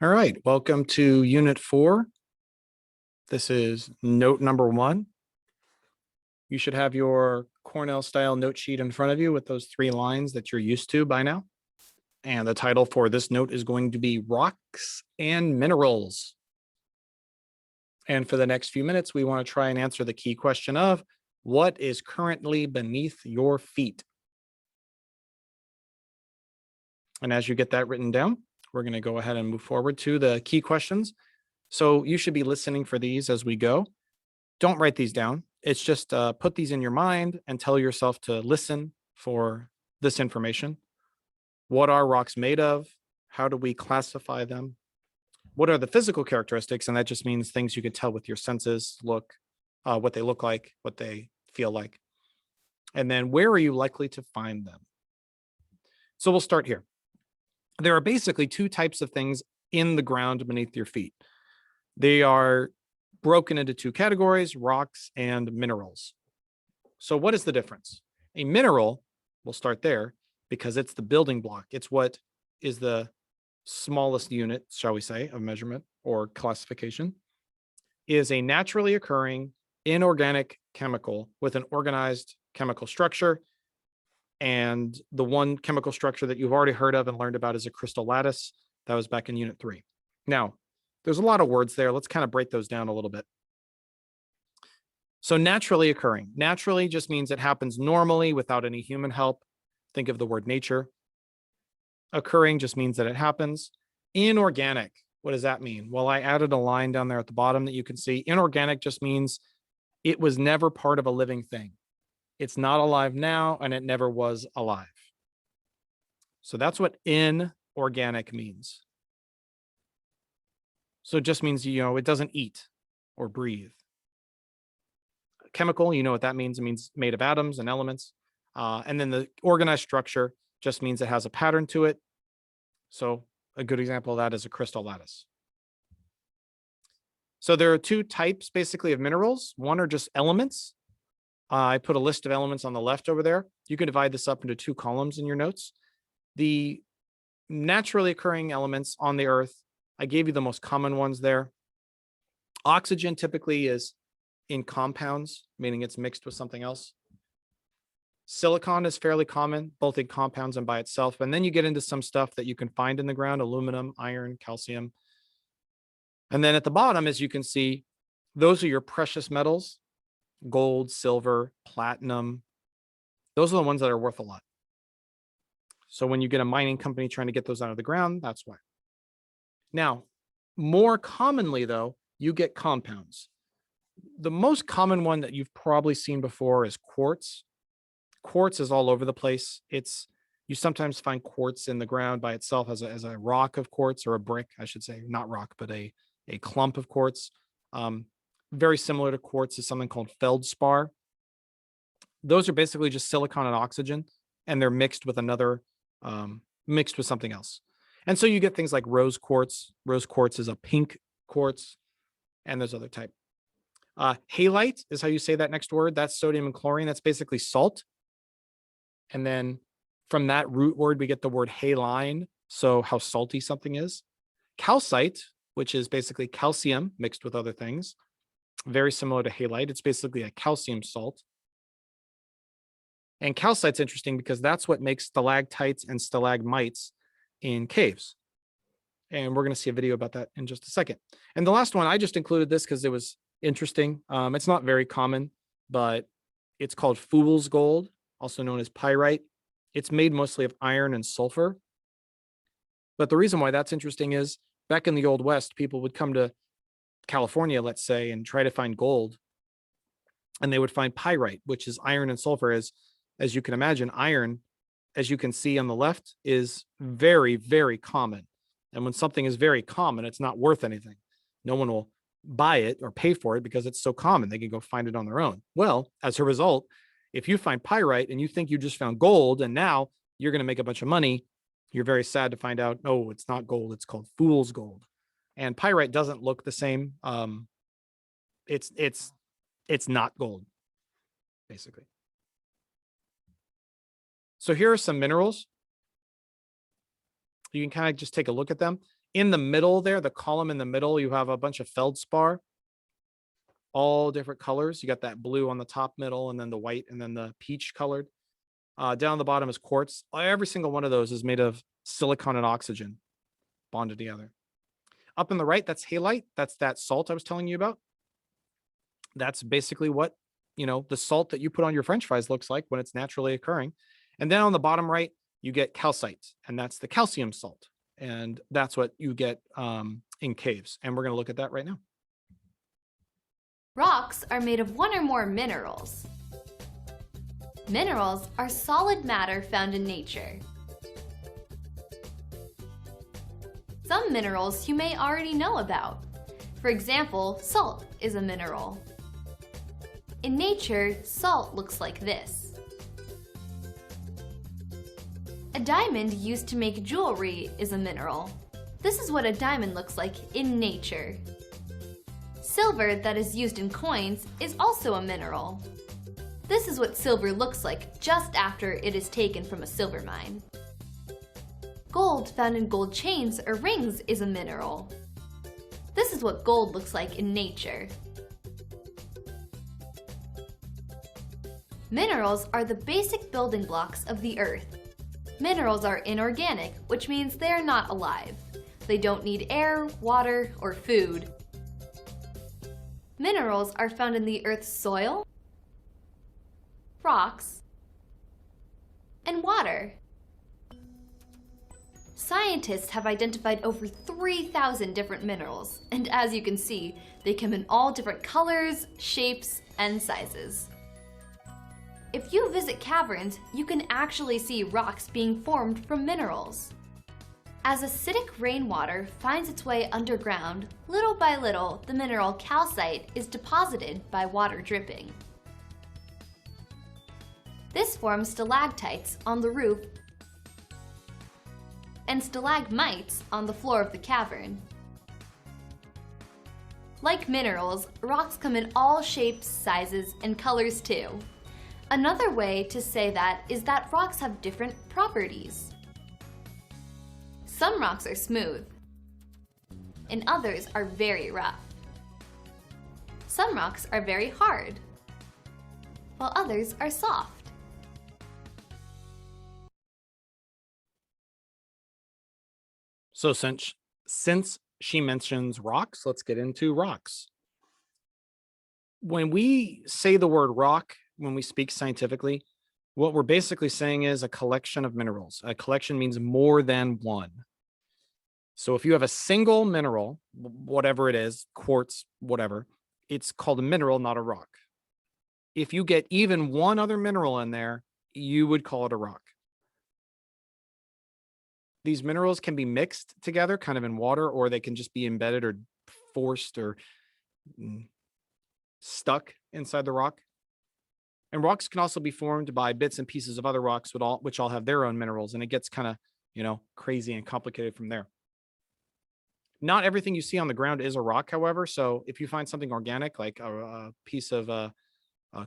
All right, welcome to Unit 4. This is note number 1. You should have your Cornell-style note sheet in front of you with those 3 lines that you're used to by now. And the title for this note is going to be Rocks and Minerals. And for the next few minutes, we want to try and answer the key question of what is currently beneath your feet? And as you get that written down, we're going to go ahead and move forward to the key questions. So you should be listening for these as we go. Don't write these down. It's just put these in your mind and tell yourself to listen for this information. What are rocks made of? How do we classify them? What are the physical characteristics? And that just means things you can tell with your senses, look, what they look like, what they feel like. And then where are you likely to find them? So we'll start here. There are basically 2 types of things in the ground beneath your feet. They are broken into 2 categories, rocks and minerals. So what is the difference? A mineral, we'll start there, because it's the building block. It's what is the smallest unit, shall we say, of measurement or classification, is a naturally occurring inorganic chemical with an organized chemical structure. And the one chemical structure that you've already heard of and learned about is a crystal lattice. That was back in Unit 3. Now, there's a lot of words there. Let's kind of break those down a little bit. So naturally occurring. Naturally just means it happens normally without any human help. Think of the word nature. Occurring just means that it happens. Inorganic. What does that mean? Well, I added a line down there at the bottom that you can see. Inorganic just means it was never part of a living thing. It's not alive now, and it never was alive. So that's what inorganic means. So it just means, it doesn't eat or breathe. Chemical, you know what that means. It means made of atoms and elements. And then the organized structure just means it has a pattern to it. So a good example of that is a crystal lattice. So there are 2 types basically of minerals. One are just elements. I put a list of elements on the left over there. You can divide this up into 2 columns in your notes. The naturally occurring elements on the earth, I gave you the most common ones there. Oxygen typically is in compounds, meaning it's mixed with something else. Silicon is fairly common, both in compounds and by itself. And then you get into some stuff that you can find in the ground, aluminum, iron, calcium. And then at the bottom, as you can see, those are your precious metals, gold, silver, platinum. Those are the ones that are worth a lot. So when you get a mining company trying to get those out of the ground, that's why. Now, more commonly though, you get compounds. The most common one that you've probably seen before is quartz. Quartz is all over the place. You sometimes find quartz in the ground by itself as a rock of quartz, or a brick, I should say, not rock, but a clump of quartz. Very similar to quartz is something called feldspar. Those are basically just silicon and oxygen, and they're mixed with mixed with something else. And so you get things like rose quartz. Rose quartz is a pink quartz, and there's other type. Halite is how you say that next word. That's sodium and chlorine. That's basically salt. And then from that root word, we get the word haline. So how salty something is. Calcite, which is basically calcium mixed with other things. Very similar to halite. It's basically a calcium salt. And calcite's interesting because that's what makes stalactites and stalagmites in caves. And we're going to see a video about that in just a second. And the last one, I just included this because it was interesting. It's not very common, but it's called fool's gold, also known as pyrite. It's made mostly of iron and sulfur. But the reason why that's interesting is back in the Old West, people would come to California, let's say, and try to find gold. And they would find pyrite, which is iron and sulfur. As you can imagine, iron, as you can see on the left, is very, very common. And when something is very common, it's not worth anything. No one will buy it or pay for it because it's so common. They can go find it on their own. Well, as a result, if you find pyrite and you think you just found gold and now you're going to make a bunch of money, you're very sad to find out, no, it's not gold. It's called fool's gold. And pyrite doesn't look the same. It's not gold, basically. So here are some minerals. You can kind of just take a look at them. In the middle there, the column in the middle, you have a bunch of feldspar, all different colors. You got that blue on the top middle, and then the white, and then the peach colored. Down the bottom is quartz. Every single one of those is made of silicon and oxygen bonded together. Up in the right, that's halite. That's that salt I was telling you about. That's basically what, the salt that you put on your French fries looks like when it's naturally occurring. And then on the bottom right, you get calcite, and that's the calcium salt. And that's what you get in caves. And we're going to look at that right now. Rocks are made of one or more minerals. Minerals are solid matter found in nature. Some minerals you may already know about. For example, salt is a mineral. In nature, salt looks like this. A diamond used to make jewelry is a mineral. This is what a diamond looks like in nature. Silver that is used in coins is also a mineral. This is what silver looks like just after it is taken from a silver mine. Gold found in gold chains or rings is a mineral. This is what gold looks like in nature. Minerals are the basic building blocks of the earth. Minerals are inorganic, which means they are not alive. They don't need air, water, or food. Minerals are found in the earth's soil, rocks, and water. Scientists have identified over 3,000 different minerals, and as you can see, they come in all different colors, shapes, and sizes. If you visit caverns, you can actually see rocks being formed from minerals. As acidic rainwater finds its way underground, little by little, the mineral calcite is deposited by water dripping. This forms stalactites on the roof and stalagmites on the floor of the cavern. Like minerals, rocks come in all shapes, sizes, and colors too. Another way to say that is that rocks have different properties. Some rocks are smooth, and others are very rough. Some rocks are very hard, while others are soft. So since she mentions rocks, let's get into rocks. When we say the word rock, when we speak scientifically, what we're basically saying is a collection of minerals. A collection means more than one. So if you have a single mineral, whatever it is, quartz, whatever, it's called a mineral, not a rock. If you get even one other mineral in there, you would call it a rock. These minerals can be mixed together kind of in water, or they can just be embedded or forced or stuck inside the rock. And rocks can also be formed by bits and pieces of other rocks, which all have their own minerals, and it gets kind of, crazy and complicated from there. Not everything you see on the ground is a rock, however. So if you find something organic, like a piece of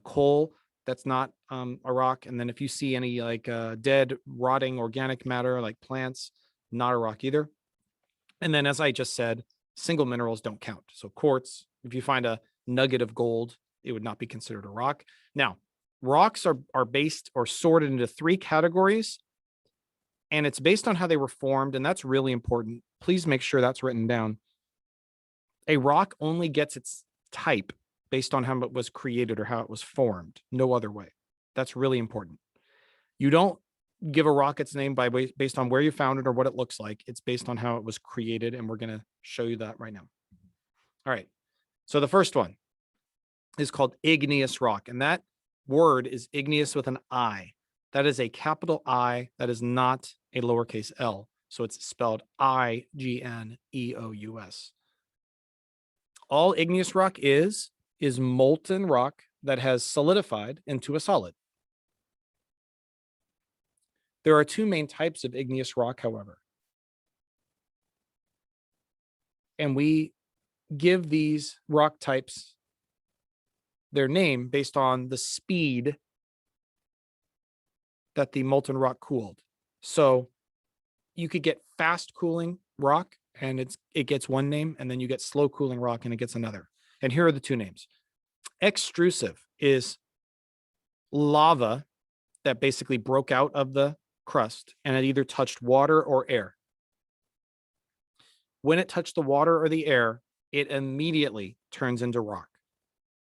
coal, that's not a rock. And then if you see any dead, rotting organic matter like plants, not a rock either. And then, as I just said, single minerals don't count. So quartz, if you find a nugget of gold, it would not be considered a rock. Now, rocks are based or sorted into 3 categories, and it's based on how they were formed, and that's really important. Please make sure that's written down. A rock only gets its type based on how it was created or how it was formed, no other way. That's really important. You don't give a rock its name based on where you found it or what it looks like. It's based on how it was created, and we're going to show you that right now. All right. So the first one is called igneous rock, and that word is igneous with an I. That is a capital I. That is not a lowercase l. So it's spelled I-G-N-E-O-U-S. All igneous rock is molten rock that has solidified into a solid. There are 2 main types of igneous rock, however. And we give these rock types their name based on the speed that the molten rock cooled. So you could get fast cooling rock and it gets one name, and then you get slow cooling rock and it gets another. And here are the two names. Extrusive is lava that basically broke out of the crust and it either touched water or air. When it touched the water or the air, it immediately turns into rock.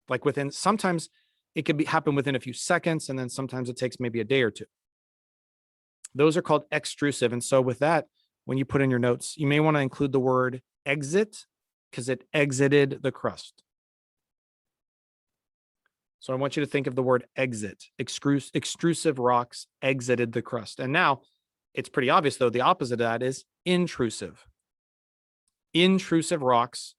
Like sometimes it could happen within a few seconds, and then sometimes it takes maybe a day or two. Those are called extrusive. And so with that, when you put in your notes, you may want to include the word exit because it exited the crust. So I want you to think of the word exit. Extrusive rocks exited the crust. And now it's pretty obvious, though, the opposite of that is intrusive. Intrusive rocks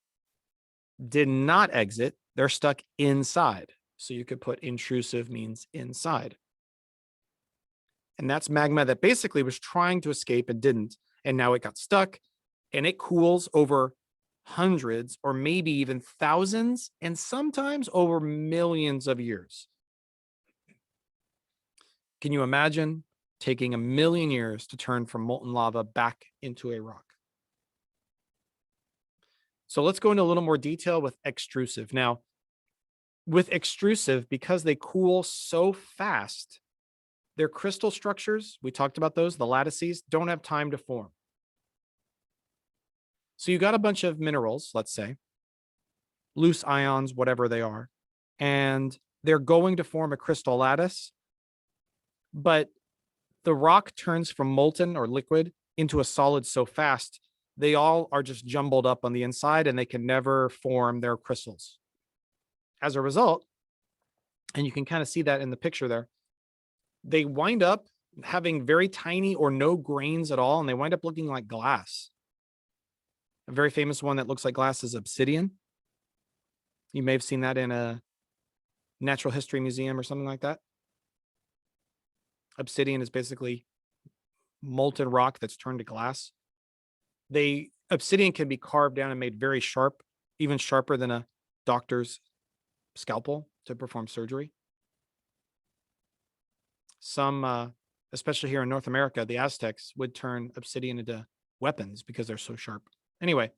did not exit. They're stuck inside. So you could put intrusive means inside. And that's magma that basically was trying to escape and didn't. And now it got stuck, and it cools over hundreds or maybe even thousands and sometimes over millions of years. Can you imagine taking 1 million years to turn from molten lava back into a rock? So let's go into a little more detail with extrusive. Now, with extrusive, because they cool so fast, their crystal structures, we talked about those, the lattices, don't have time to form. So you got a bunch of minerals, let's say, loose ions, whatever they are, and they're going to form a crystal lattice, but the rock turns from molten or liquid into a solid so fast, they all are just jumbled up on the inside and they can never form their crystals. As a result, and you can kind of see that in the picture there, they wind up having very tiny or no grains at all, and they wind up looking like glass. A very famous one that looks like glass is obsidian. You may have seen that in a natural history museum or something like that. Obsidian is basically molten rock that's turned to glass. Obsidian can be carved down and made very sharp, even sharper than a doctor's scalpel to perform surgery. Some, especially here in North America, the Aztecs would turn obsidian into weapons because they're so sharp. Anyway,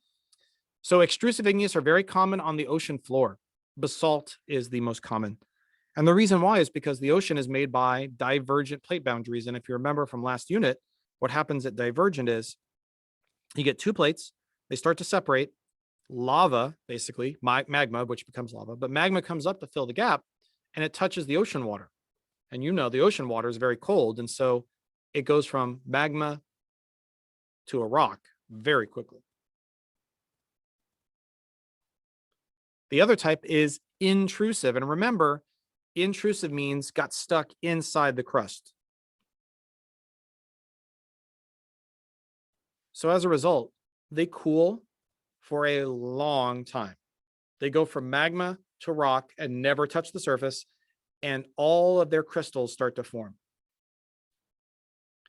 so extrusive igneous are very common on the ocean floor. Basalt is the most common. And the reason why is because the ocean is made by divergent plate boundaries. And if you remember from last unit, what happens at divergent is you get two plates, they start to separate. Lava, basically, magma, which becomes lava, but magma comes up to fill the gap and it touches the ocean water. And you know the ocean water is very cold. And so it goes from magma to a rock very quickly. The other type is intrusive. And remember, intrusive means got stuck inside the crust. So as a result, they cool for a long time. They go from magma to rock and never touch the surface, and all of their crystals start to form.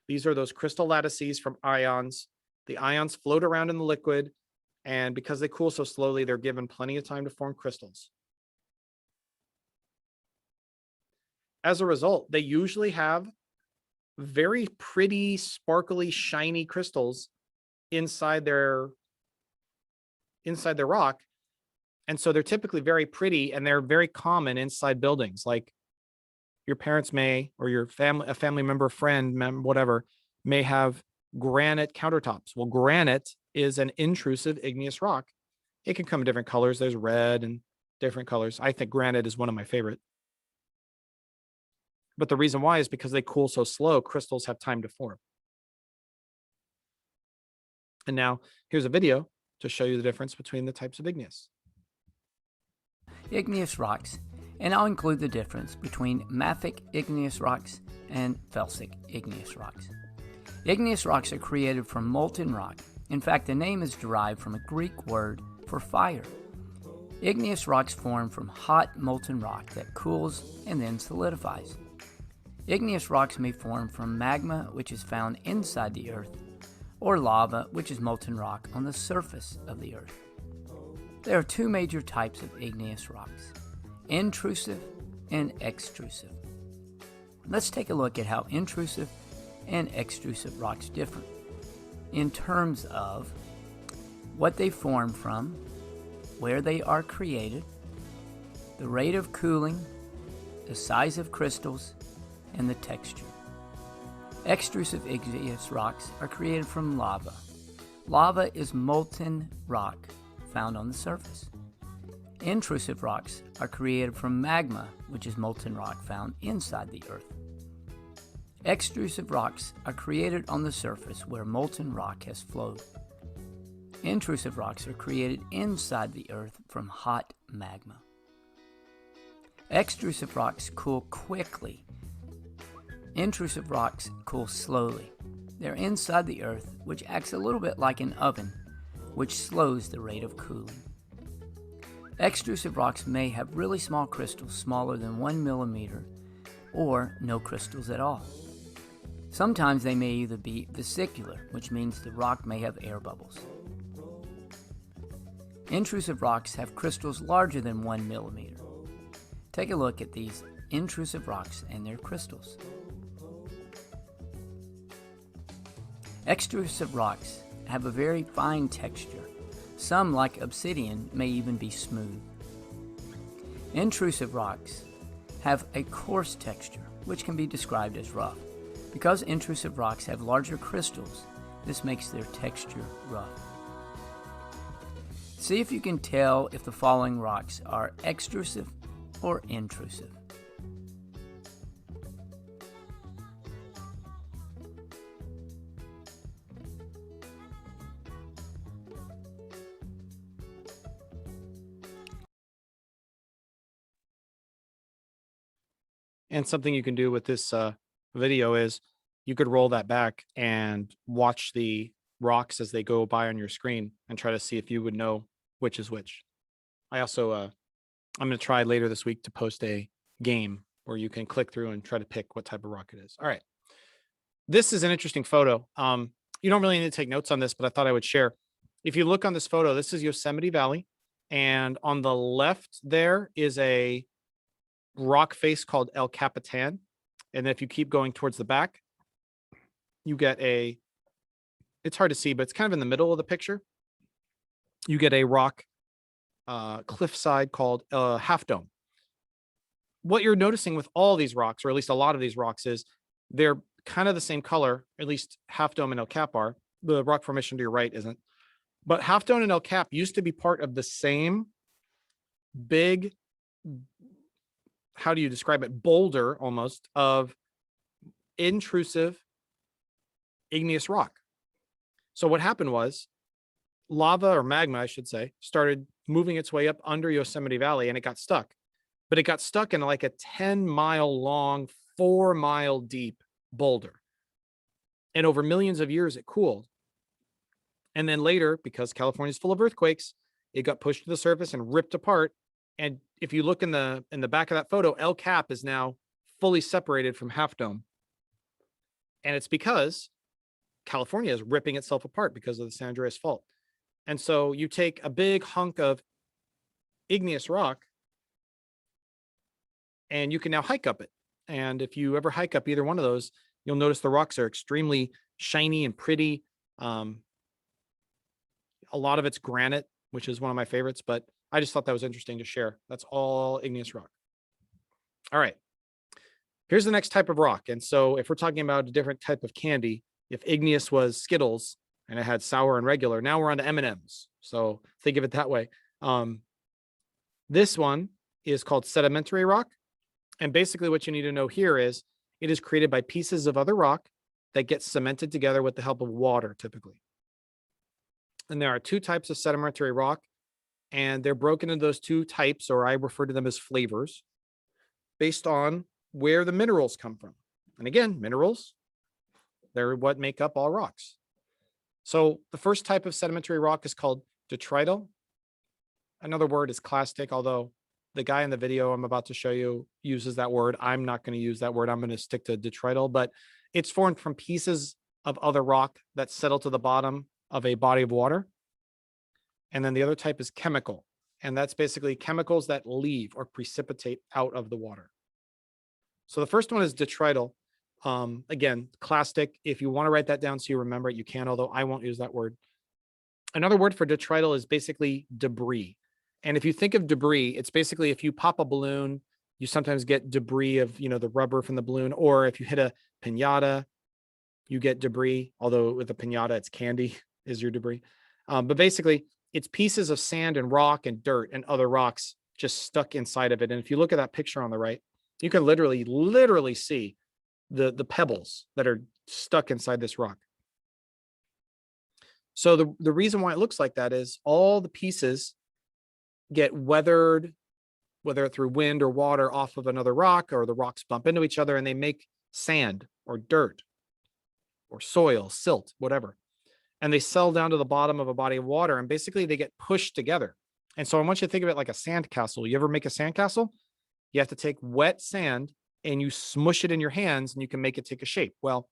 These are those crystal lattices from ions. The ions float around in the liquid, and because they cool so slowly, they're given plenty of time to form crystals. As a result, they usually have very pretty, sparkly, shiny crystals inside their rock. And so they're typically very pretty, and they're very common inside buildings. Like your parents may, or your family, a family member, friend, whatever, may have granite countertops. Well, granite is an intrusive igneous rock. It can come in different colors. There's red and different colors. I think granite is one of my favorite. But the reason why is because they cool so slow, crystals have time to form. And now here's a video to show you the difference between the types of igneous. Igneous rocks, and I'll include the difference between mafic igneous rocks and felsic igneous rocks. Igneous rocks are created from molten rock. In fact, the name is derived from a Greek word for fire. Igneous rocks form from hot molten rock that cools and then solidifies. Igneous rocks may form from magma, which is found inside the earth, or lava, which is molten rock on the surface of the earth. There are two major types of igneous rocks, intrusive and extrusive. Let's take a look at how intrusive and extrusive rocks differ. In terms of what they form from, where they are created, the rate of cooling, the size of crystals, and the texture. Extrusive igneous rocks are created from lava. Lava is molten rock found on the surface. Intrusive rocks are created from magma, which is molten rock found inside the earth. Extrusive rocks are created on the surface where molten rock has flowed. Intrusive rocks are created inside the earth from hot magma. Extrusive rocks cool quickly. Intrusive rocks cool slowly. They're inside the earth, which acts a little bit like an oven, which slows the rate of cooling. Extrusive rocks may have really small crystals smaller than 1 millimeter or no crystals at all. Sometimes they may either be vesicular, which means the rock may have air bubbles. Intrusive rocks have crystals larger than 1 millimeter. Take a look at these intrusive rocks and their crystals. Extrusive rocks have a very fine texture. Some, like obsidian, may even be smooth. Intrusive rocks have a coarse texture, which can be described as rough. Because intrusive rocks have larger crystals, this makes their texture rough. See if you can tell if the following rocks are extrusive or intrusive. And something you can do with this video is you could roll that back and watch the rocks as they go by on your screen and try to see if you would know which is which. I also, I'm going to try later this week to post a game where you can click through and try to pick what type of rock it is. All right. This is an interesting photo. You don't really need to take notes on this, but I thought I would share. If you look on this photo, this is Yosemite Valley. And on the left there is a rock face called El Capitan. And then if you keep going towards the back, you get it's hard to see, but it's kind of in the middle of the picture. You get a rock cliffside called Half Dome. What you're noticing with all these rocks, or at least a lot of these rocks, is they're kind of the same color, at least Half Dome and El Cap are. The rock formation to your right isn't. But Half Dome and El Cap used to be part of the same big, how do you describe it, boulder almost of intrusive igneous rock. So what happened was lava, or magma, I should say, started moving its way up under Yosemite Valley, and it got stuck. But it got stuck in like a 10-mile long, 4-mile deep boulder. And over millions of years, it cooled. And then later, because California is full of earthquakes, it got pushed to the surface and ripped apart. And if you look in the back of that photo, El Cap is now fully separated from Half Dome. And it's because California is ripping itself apart because of the San Andreas Fault. And so you take a big hunk of igneous rock and you can now hike up it. And if you ever hike up either one of those, you'll notice the rocks are extremely shiny and pretty. A lot of it's granite, which is one of my favorites, but I just thought that was interesting to share. That's all igneous rock. All right. Here's the next type of rock. And so if we're talking about a different type of candy, if igneous was Skittles and it had sour and regular, now we're on to M&Ms. So think of it that way. This one is called sedimentary rock. And basically what you need to know here is it is created by pieces of other rock that get cemented together with the help of water, typically. And there are two types of sedimentary rock, and they're broken into those two types, or I refer to them as flavors, based on where the minerals come from. And again, minerals, they're what make up all rocks. So the first type of sedimentary rock is called detrital. Another word is clastic, although the guy in the video I'm about to show you uses that word. I'm not going to use that word. I'm going to stick to detrital, but it's formed from pieces of other rock that settle to the bottom of a body of water. And then the other type is chemical. And that's basically chemicals that leave or precipitate out of the water. So the first one is detrital. Again, clastic. If you want to write that down so you remember it, you can, although I won't use that word. Another word for detrital is basically debris. And if you think of debris, it's basically if you pop a balloon, you sometimes get debris of, the rubber from the balloon, or if you hit a piñata, you get debris, although with a piñata, it's candy is your debris. But basically, it's pieces of sand and rock and dirt and other rocks just stuck inside of it. And if you look at that picture on the right, you can literally see the pebbles that are stuck inside this rock. So the reason why it looks like that is all the pieces get weathered, whether through wind or water, off of another rock, or the rocks bump into each other and they make sand or dirt or soil, silt, whatever. And they settle down to the bottom of a body of water, and basically they get pushed together. And so I want you to think of it like a sandcastle. You ever make a sandcastle? You have to take wet sand and you smush it in your hands and you can make it take a shape. Well,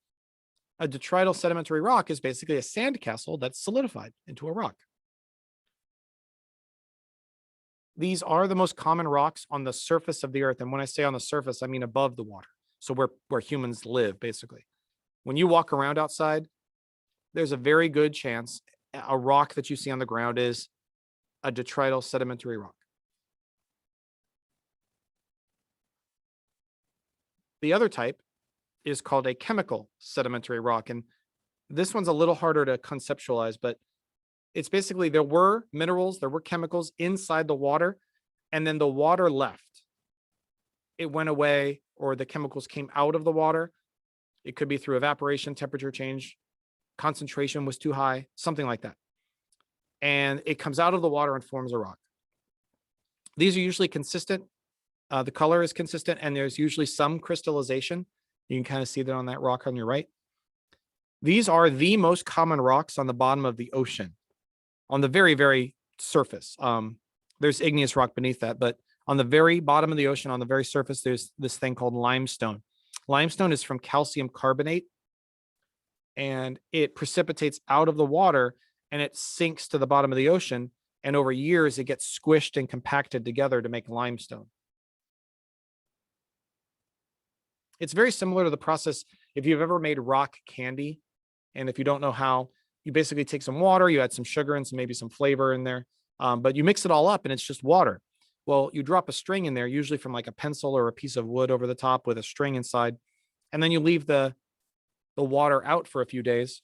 a detrital sedimentary rock is basically a sandcastle that's solidified into a rock. These are the most common rocks on the surface of the earth. And when I say on the surface, I mean above the water. So where humans live, basically. When you walk around outside, there's a very good chance a rock that you see on the ground is a detrital sedimentary rock. The other type is called a chemical sedimentary rock. And this one's a little harder to conceptualize, but it's basically there were minerals, there were chemicals inside the water, and then the water left. It went away, or the chemicals came out of the water. It could be through evaporation, temperature change, concentration was too high, something like that. And it comes out of the water and forms a rock. These are usually consistent. The color is consistent, and there's usually some crystallization. You can kind of see that on that rock on your right. These are the most common rocks on the bottom of the ocean, on the very, very surface. There's igneous rock beneath that, but on the very bottom of the ocean, on the very surface, there's this thing called limestone. Limestone is from calcium carbonate, and it precipitates out of the water and it sinks to the bottom of the ocean. And over years, it gets squished and compacted together to make limestone. It's very similar to the process if you've ever made rock candy. And if you don't know how, you basically take some water, you add some sugar and maybe some flavor in there, but you mix it all up and it's just water. Well, you drop a string in there, usually from like a pencil or a piece of wood over the top with a string inside. And then you leave the water out for a few days.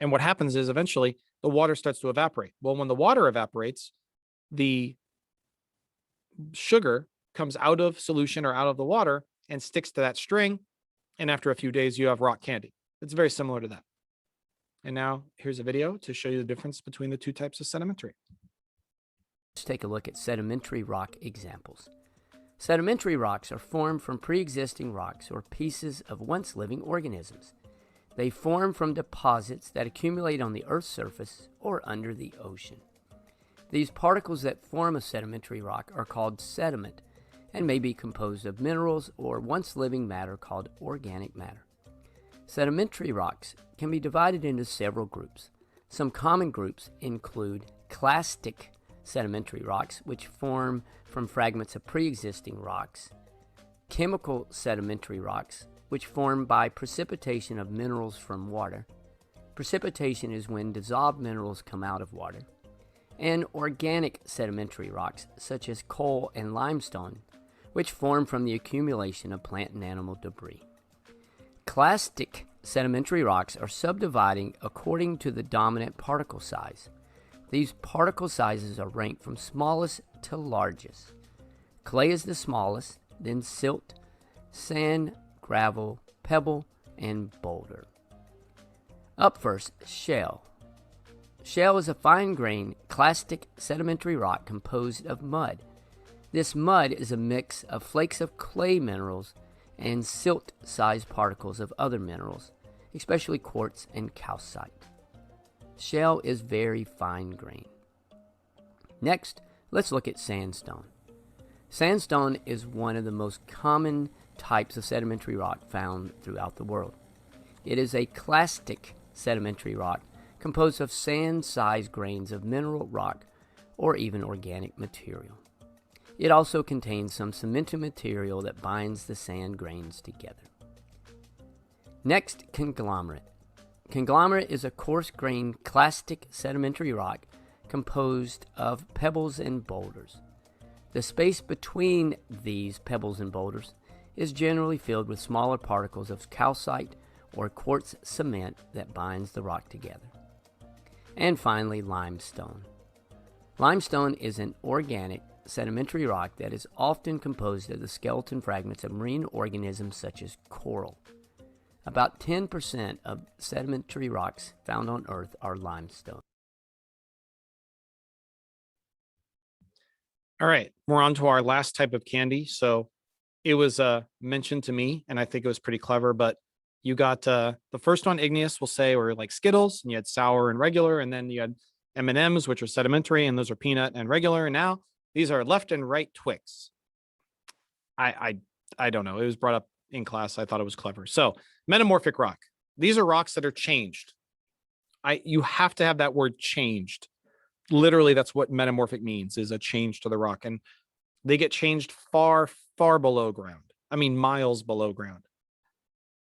And what happens is eventually the water starts to evaporate. Well, when the water evaporates, the sugar comes out of solution or out of the water and sticks to that string. And after a few days, you have rock candy. It's very similar to that. And now here's a video to show you the difference between the two types of sedimentary. Let's take a look at sedimentary rock examples. Sedimentary rocks are formed from pre-existing rocks or pieces of once living organisms. They form from deposits that accumulate on the Earth's surface or under the ocean. These particles that form a sedimentary rock are called sediment and may be composed of minerals or once living matter called organic matter. Sedimentary rocks can be divided into several groups. Some common groups include clastic sedimentary rocks, which form from fragments of pre-existing rocks, chemical sedimentary rocks, which form by precipitation of minerals from water. Precipitation is when dissolved minerals come out of water. And organic sedimentary rocks, such as coal and limestone, which form from the accumulation of plant and animal debris. Clastic sedimentary rocks are subdividing according to the dominant particle size. These particle sizes are ranked from smallest to largest. Clay is the smallest, then silt, sand, gravel, pebble, and boulder. Up first, shale. Shale is a fine-grained, clastic sedimentary rock composed of mud. This mud is a mix of flakes of clay minerals and silt-sized particles of other minerals, especially quartz and calcite. Shale is very fine-grained. Next, let's look at sandstone. Sandstone is one of the most common types of sedimentary rock found throughout the world. It is a clastic sedimentary rock composed of sand-sized grains of mineral rock or even organic material. It also contains some cemented material that binds the sand grains together. Next, conglomerate. Conglomerate is a coarse-grained clastic sedimentary rock composed of pebbles and boulders. The space between these pebbles and boulders is generally filled with smaller particles of calcite or quartz cement that binds the rock together. And finally, limestone. Limestone is an organic sedimentary rock that is often composed of the skeleton fragments of marine organisms such as coral. About 10% of sedimentary rocks found on Earth are limestone. All right, we're on to our last type of candy. So it was mentioned to me, and I think it was pretty clever, but you got the first one, igneous, we'll say, or like Skittles, and you had sour and regular, and then you had M&Ms, which are sedimentary, and those are peanut and regular. And now these are left and right Twix. I don't know. It was brought up in class. I thought it was clever. So metamorphic rock. These are rocks that are changed. You have to have that word changed. Literally, that's what metamorphic means, is a change to the rock. And they get changed far, far below ground. I mean, miles below ground.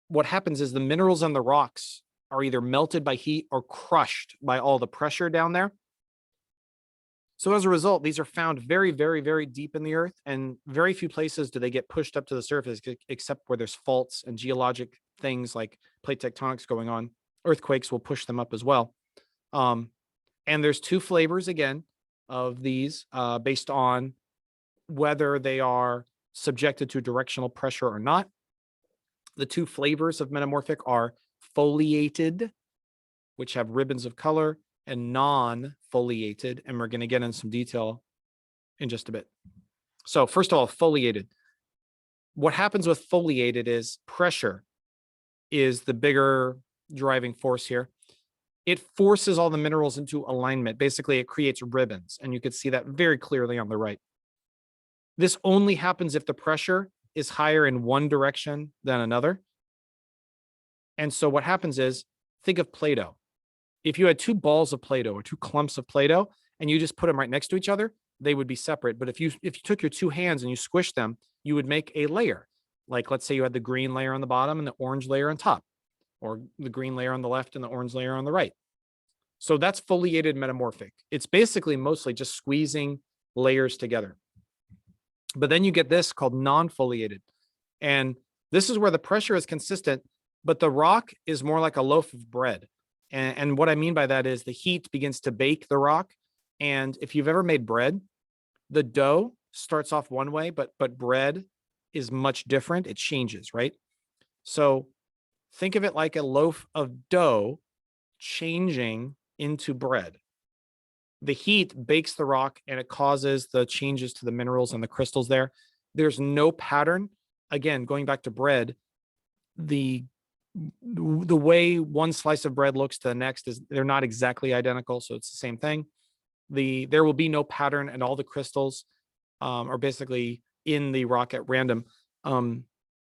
What happens is the minerals on the rocks are either melted by heat or crushed by all the pressure down there. So as a result, these are found very, very, very deep in the earth, and very few places do they get pushed up to the surface except where there's faults and geologic things like plate tectonics going on. Earthquakes will push them up as well. And there's two flavors, again, of these based on whether they are subjected to directional pressure or not. The two flavors of metamorphic are foliated, which have ribbons of color, and non-foliated, and we're going to get in some detail in just a bit. So first of all, foliated. What happens with foliated is pressure is the bigger driving force here. It forces all the minerals into alignment. Basically, it creates ribbons, and you can see that very clearly on the right. This only happens if the pressure is higher in one direction than another. And so what happens is, think of Play-Doh. If you had two balls of Play-Doh or two clumps of Play-Doh and you just put them right next to each other, they would be separate. But if you took your two hands and you squished them, you would make a layer. Like, let's say you had the green layer on the bottom and the orange layer on top, or the green layer on the left and the orange layer on the right. So that's foliated metamorphic. It's basically mostly just squeezing layers together. But then you get this called non-foliated. And this is where the pressure is consistent, but the rock is more like a loaf of bread. And what I mean by that is the heat begins to bake the rock. And if you've ever made bread, the dough starts off one way, but bread is much different. It changes, right? So think of it like a loaf of dough changing into bread. The heat bakes the rock and it causes the changes to the minerals and the crystals there. There's no pattern. Again, going back to bread, the way one slice of bread looks to the next is they're not exactly identical. So it's the same thing. There will be no pattern, and all the crystals are basically in the rock at random.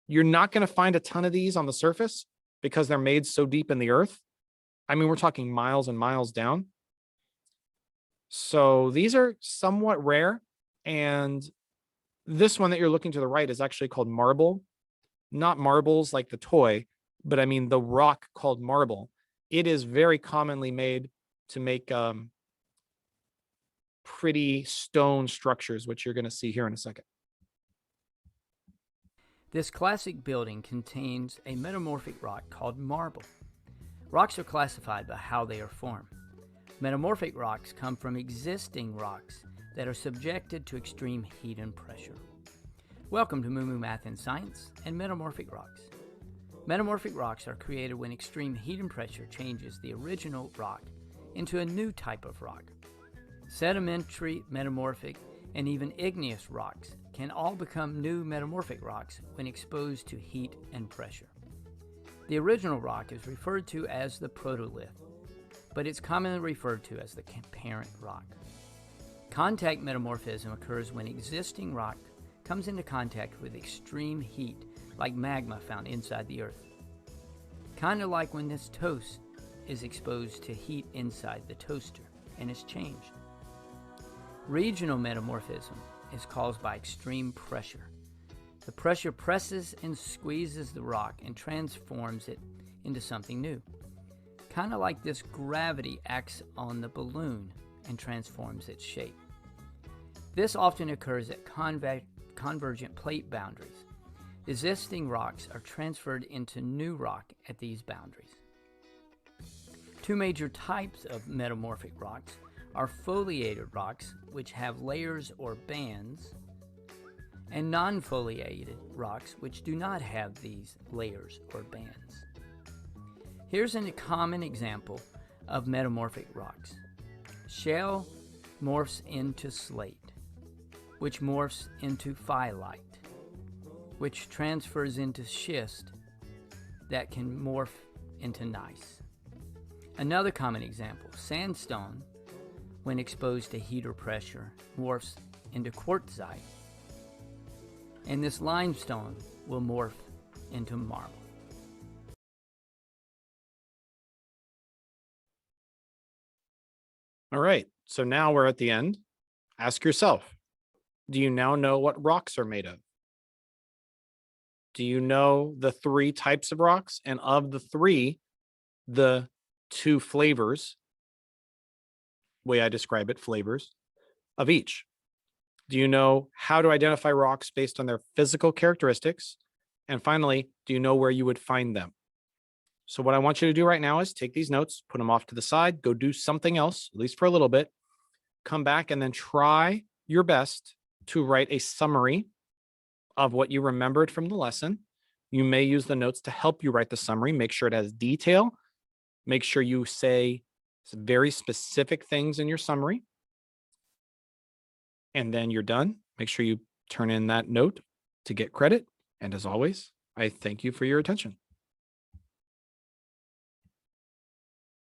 You're not going to find a ton of these on the surface because they're made so deep in the earth. I mean, we're talking miles and miles down. So these are somewhat rare. And this one that you're looking to the right is actually called marble. Not marbles like the toy, but I mean the rock called marble. It is very commonly made to make pretty stone structures, which you're going to see here in a second. This classic building contains a metamorphic rock called marble. Rocks are classified by how they are formed. Metamorphic rocks come from existing rocks that are subjected to extreme heat and pressure. Welcome to Moo Moo Math and Science and Metamorphic Rocks. Metamorphic rocks are created when extreme heat and pressure changes the original rock into a new type of rock. Sedimentary, metamorphic, and even igneous rocks can all become new metamorphic rocks when exposed to heat and pressure. The original rock is referred to as the protolith, but it's commonly referred to as the parent rock. Contact metamorphism occurs when existing rock comes into contact with extreme heat, like magma found inside the earth. Kind of like when this toast is exposed to heat inside the toaster and is changed. Regional metamorphism is caused by extreme pressure. The pressure presses and squeezes the rock and transforms it into something new. kind of like this gravity acts on the balloon and transforms its shape. This often occurs at convergent plate boundaries. Existing rocks are transferred into new rock at these boundaries. Two major types of metamorphic rocks are foliated rocks, which have layers or bands, and non-foliated rocks, which do not have these layers or bands. Here's a common example of metamorphic rocks. Shale morphs into slate, which morphs into phyllite, which transfers into schist that can morph into gneiss. Another common example, sandstone, when exposed to heat or pressure, morphs into quartzite, and this limestone will morph into marble. All right, so now we're at the end. Ask yourself, do you now know what rocks are made of? Do you know the 3 types of rocks? And of the 3, the 2 flavors, way I describe it, flavors of each. Do you know how to identify rocks based on their physical characteristics? And finally, do you know where you would find them? So what I want you to do right now is take these notes, put them off to the side, go do something else, at least for a little bit, come back and then try your best to write a summary of what you remembered from the lesson. You may use the notes to help you write the summary. Make sure it has detail. Make sure you say some very specific things in your summary. And then you're done. Make sure you turn in that note to get credit. And as always, I thank you for your attention.